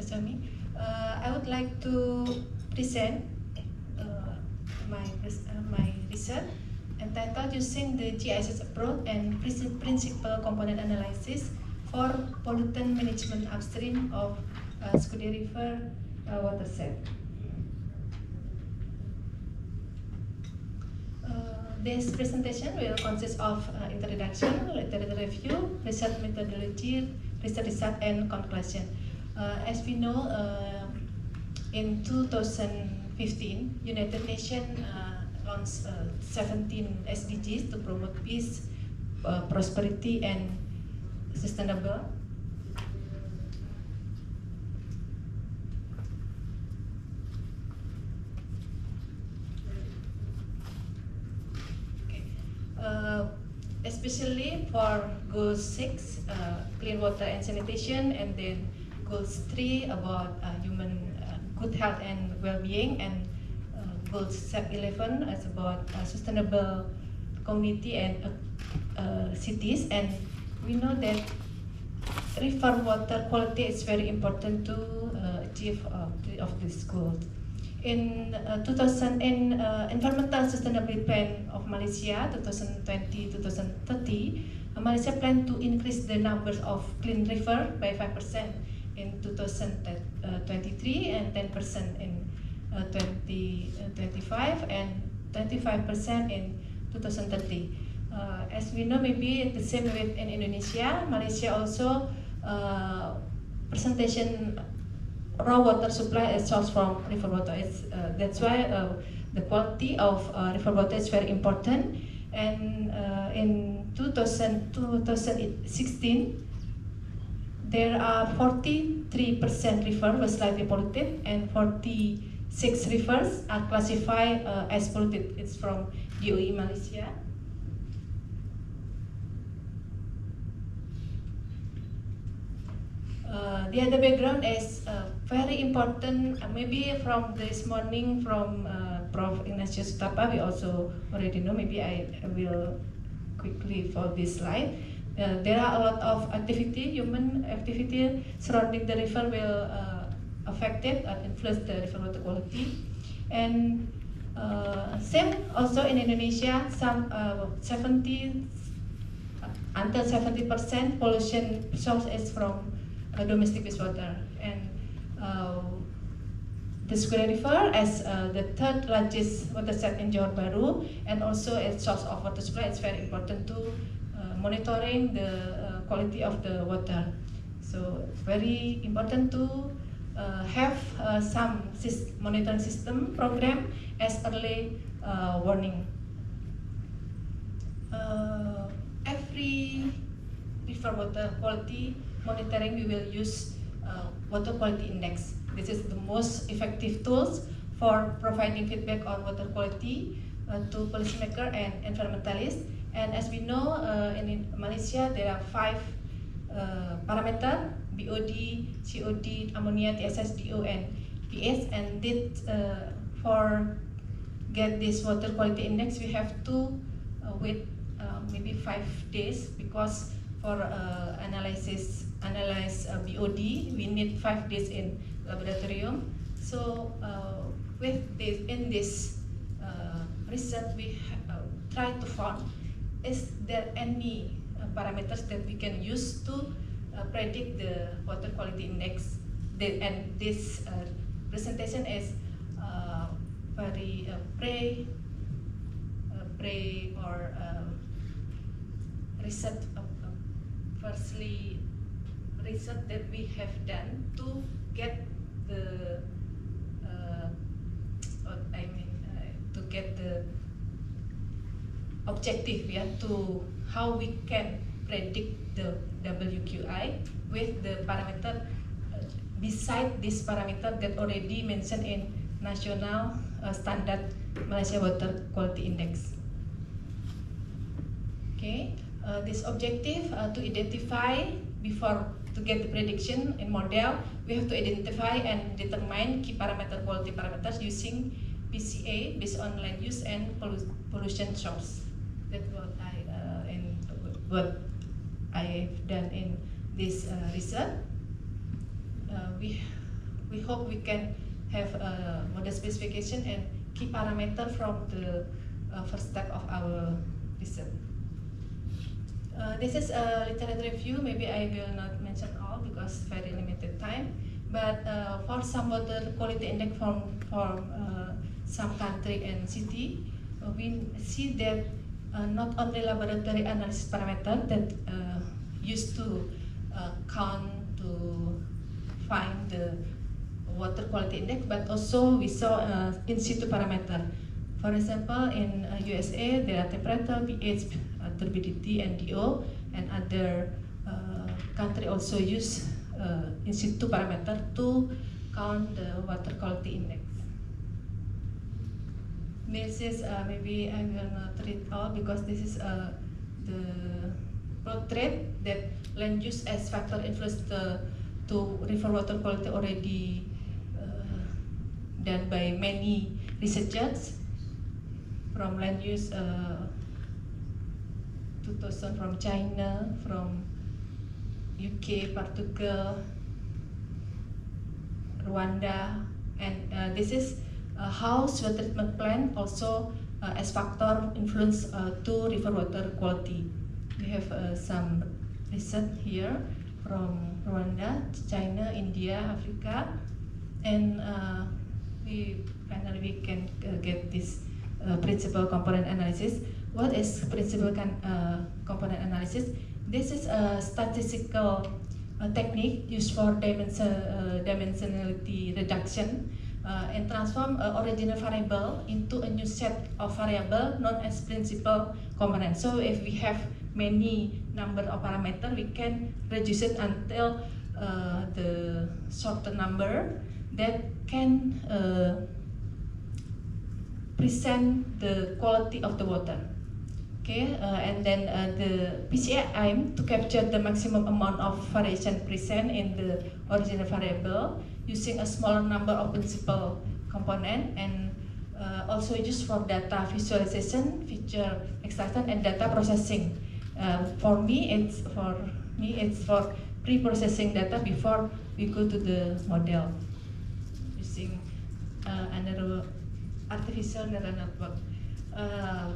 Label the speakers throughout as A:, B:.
A: Sami. I would like to present my research entitled Using the GIS Approach and Principal Component Analysis for Pollutant Management Upstream of Skudi River Watershed. This presentation will consist of introduction, literature review, research methodology, research result, and conclusion. As we know, in 2015, United Nations launched 17 SDGs to promote peace, prosperity, and sustainable. Especially for goal 6, clean water and sanitation, and then goals 3 about human good health and well-being, and goal 11 is about sustainable community and cities. And we know that river water quality is very important to achieve of these goals. In Environmental Sustainability Plan of Malaysia 2020-2030, Malaysia planned to increase the numbers of clean river by 5% in 2023 and 10% in 2025 and 25% in 2030. As we know, maybe the same with in Indonesia, Malaysia also presentation raw water supply is sourced from river water. That's why the quality of river water is very important. And in 2016, there are 43% river was slightly polluted, and 46 rivers are classified as polluted. It's from DOE Malaysia. The other background is very important. Maybe from this morning, from Prof. Ignatius Sutapa, we also already know. Maybe I will quickly for this slide. There are a lot of human activity surrounding the river will affect it and influence the river water quality. And same also in Indonesia, some 70% pollution source is from domestic wastewater, and the Skudi River as the third largest watershed in Johor Bahru, and also its source of water supply, is very important to monitoring the quality of the water. So very important to have some monitoring system program as early warning. Every river water quality monitoring, we will use water quality index. This is the most effective tools for providing feedback on water quality to policymaker and environmentalists. And as we know, in Malaysia there are 5 parameters: BOD, COD, ammonia, TSS, DO, and pH. And for get this water quality index, we have to wait maybe 5 days, because for analyze BOD, we need 5 days in laboratorium. So with this, in this research, we try to find, is there any parameters that we can use to predict the water quality index? And this presentation is very research. Firstly, research that we have done to get the to get the objective, to how we can predict the WQI with the parameter beside this parameter that already mentioned in national standard Malaysia Water Quality Index. Okay. This objective to identify, before to get the prediction in model, we have to identify and determine key quality parameters using PCA based on land use and pollution source. That's what I have done in this research. we hope we can have a model specification and key parameter from the first step of our research. This is a literature review. Maybe I will not mention all because very limited time. But for some water quality index from some country and city, we see that not only laboratory analysis parameter that used to count to find the water quality index, but also we saw in situ parameter. For example, in USA, there are temperature, pH, turbidity, and DO, and other country also use in situ parameter to count the water quality index. This is maybe I will not read all because this is the portrait that land use as factor influence to river water quality already done by many researchers from land use 2000 from China, from UK, Portugal, Rwanda, and this is how sewer treatment plant also as factor influence to river water quality. We have some research here from Rwanda, China, India, Africa, and we finally we can get this principal component analysis. What is principal component analysis? This is a statistical technique used for dimensionality reduction and transform original variable into a new set of variable known as principal component. So if we have many number of parameter, we can reduce it until the shorter number that can present the quality of the water. Okay, and then the PCA aim to capture the maximum amount of variation present in the original variable using a smaller number of principal component, and also used for data visualization, feature extraction, and data processing. For me, it's for pre-processing data before we go to the model using another artificial neural network.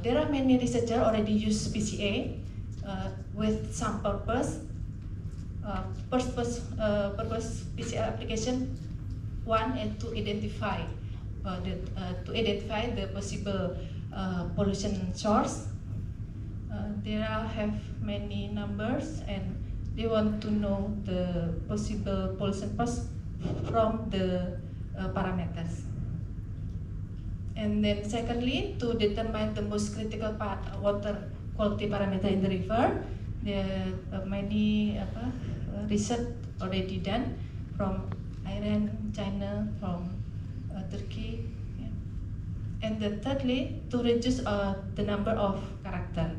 A: There are many researchers already use PCA with some purpose. Purpose PCA application one is to identify the possible pollution source. There have many numbers, and they want to know the possible pollution source from the parameters. And then secondly, to determine the most critical water quality parameter in the river, there are many research already done from Iran, China, from Turkey. Yeah. And then thirdly, to reduce the number of character.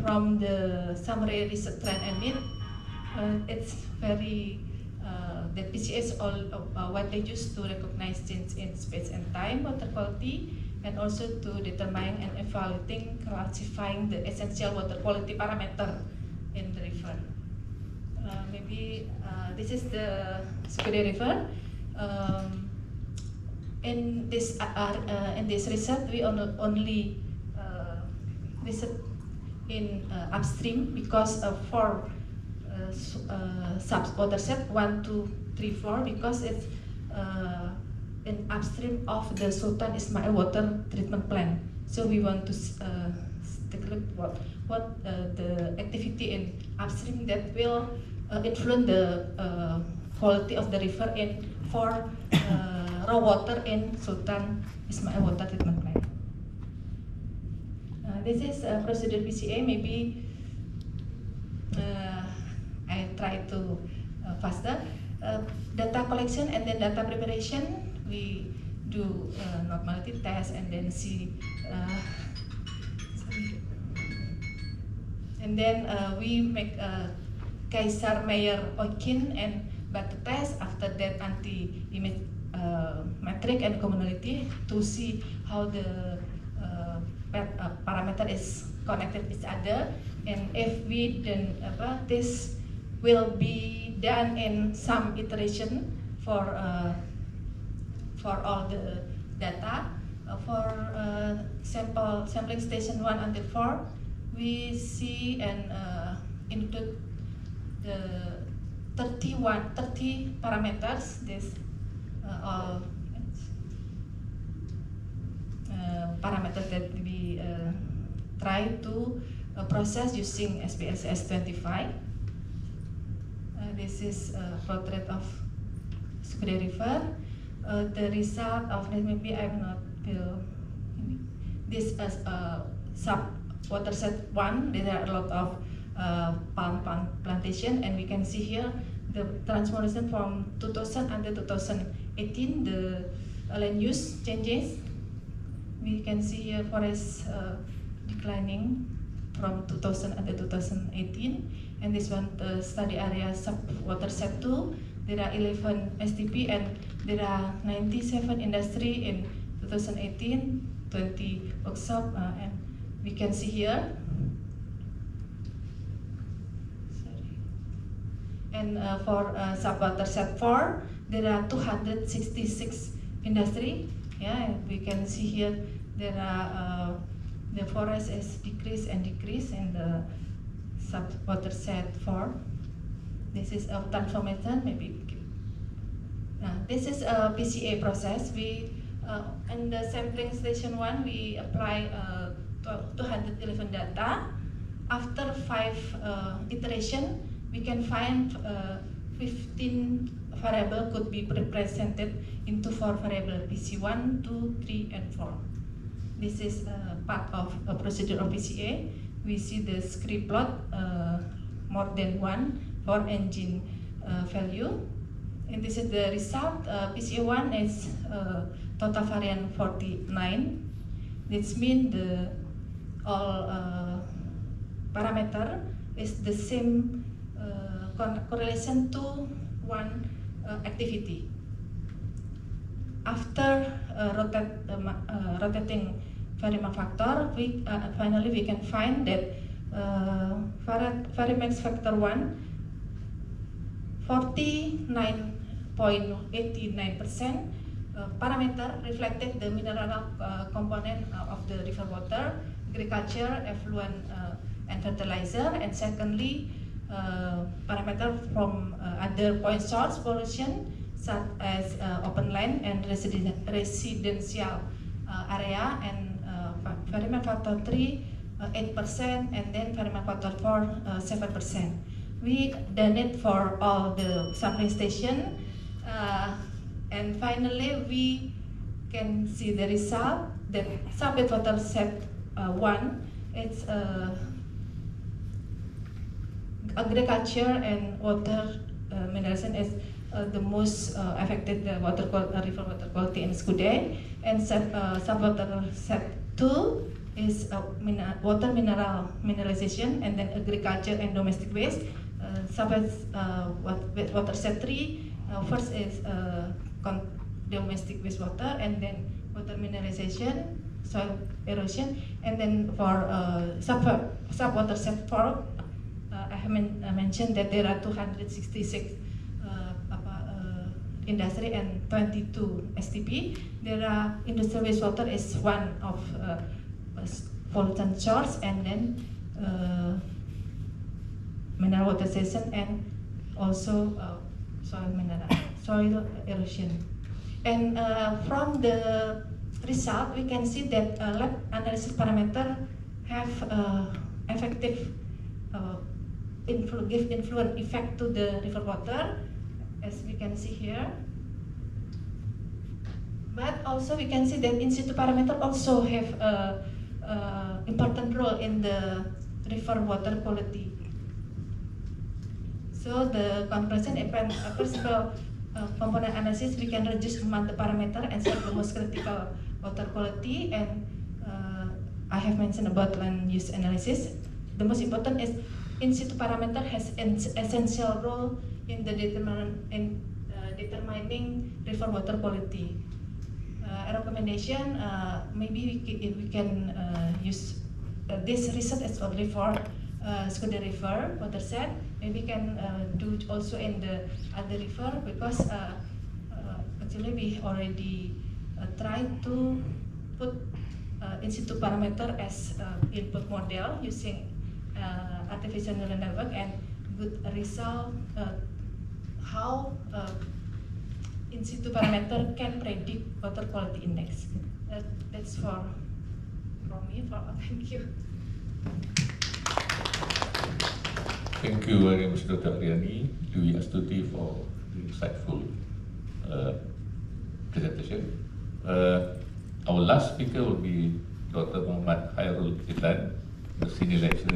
A: From the summary research trend and need, it's very the PCA is all widely used to recognize change in space and time water quality, and also to determine and evaluating, classifying the essential water quality parameter in the river. Maybe this is the Sukudi River. In this research, we only research in upstream because for watershed 1, 2, 3, 4, because it's in upstream of the Sultan Ismail water treatment plant. So we want to take a look what the activity in upstream that will influence the quality of the river for raw water in Sultan Ismail water treatment plant. This is procedure PCA. Maybe I try to faster. Data collection and then data preparation. We do normality test and then see. And then we make Kaiser-Meyer-Okin and Batte test. After that, anti-image metric and commonality to see how the parameter is connected each other. And if we then this will be done in some iteration for all the data. For sampling station 1 until 4, we see and include the 30 parameters. This all parameters that we try to process using SPSS 25. This is a portrait of Sukudai River. The result of this, maybe I will not feel this as a sub watershed 1. There are a lot of palm plantation, and we can see here the transformation from 2000 until 2018. The land use changes. We can see here forest declining from 2000 until 2018, and this one the study area sub watershed 2. There are 11 STP and there are 97 industry in 2018, 20 workshop, and we can see here. And for sub-watershed 4, there are 266 industry. Yeah, we can see here there are the forest is decrease and decrease in the sub-watershed 4. This is a transformation, maybe. This is a PCA process. We in the sampling station 1, we apply 211 data. After 5 iteration, we can find 15 variable could be represented into 4 variable: PC1, 2, 3, and 4. This is part of a procedure of PCA. We see the script plot more than 1 for engine value, and this is the result. PCA1 is total variance 49. This means the all parameter is the same correlation to one activity. After rotating Varimax factor, we finally we can find that Varimax factor 1 49.89% parameter reflected the mineral component of the river water, agriculture, effluent, and fertilizer, and secondly parameter from other point source pollution such as open land and residential area, and Varimax factor 3 8%, and then Varimax factor 4 7%. We done it for all the sampling station, and finally we can see the result that sub-watershed 1, it's agriculture and water mineralization is the most affected the river water quality in Sukudai, and sub-watershed 2 is water mineralization, and then agriculture and domestic waste. Watershed 3 first is domestic wastewater, and then water mineralization, soil erosion, and then for sub-watershed 4, I have mentioned that there are 266 industry and 22 STP. There are industrial wastewater is one of pollutant source, and then mineral water station, and also soil erosion. And from the result, we can see that lab analysis parameter have effective influence effect to the river water, as we can see here. But also we can see that in situ parameter also have important role in the river water quality. So the comparison principal component analysis, we can reduce among the parameter and set the most critical water quality. And I have mentioned about land use analysis. The most important is in situ parameter has an essential role in the determining river water quality. A recommendation, maybe we can use this research as only for Skede River watershed, maybe can do also in the other river, because actually we already try to put in situ parameter as input model using artificial neural network, and good result how in situ parameter can predict water quality index. That's from me. Thank you.
B: Thank you very much, Dr. Aryani, Dwi Astuti, for the insightful presentation. Our last speaker will be Dr. Muhammad Khairul Ilan, the senior lecturer